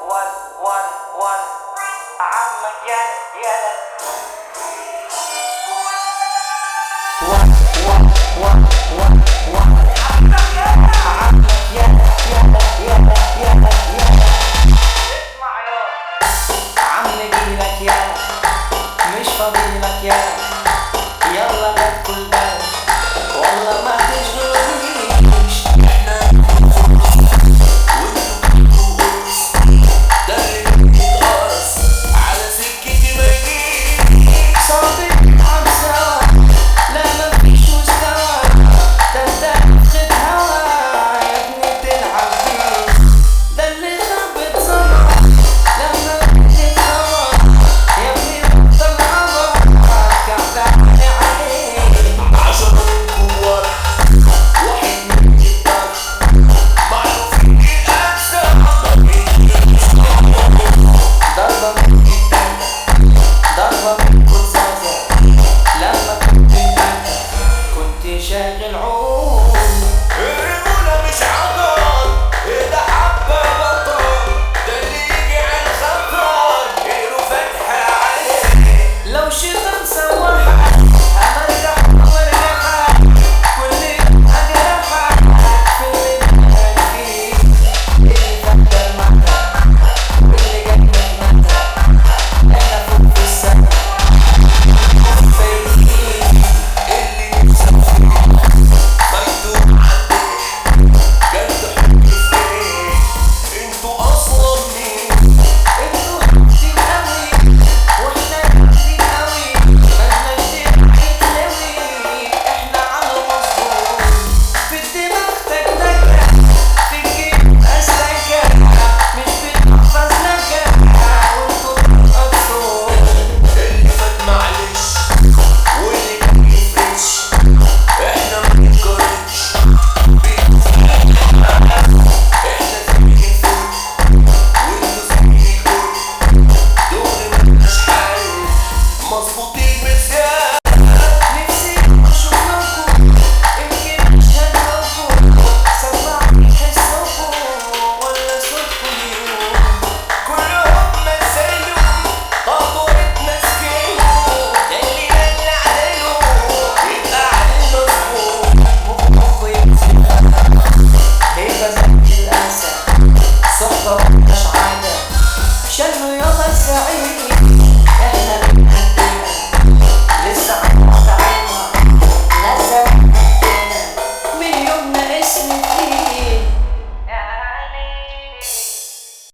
ون عمك يلا ون ون ون ون ون عمك يلا اسمع عم جيلك يلا مش فاضيلك يلا بدخل بالك والله ما تشغلنيش شاغل عون الرجولة مش عطل ده حبة بطل ده اللي يجي على الخطر غيره فاتحة عليه لو شيطان سوحها هرجع وارجعها كل يوم اجرحها في اللي بقى فيه اللي فكر معها واللي جنب مهما احنا فوق في السما صحبة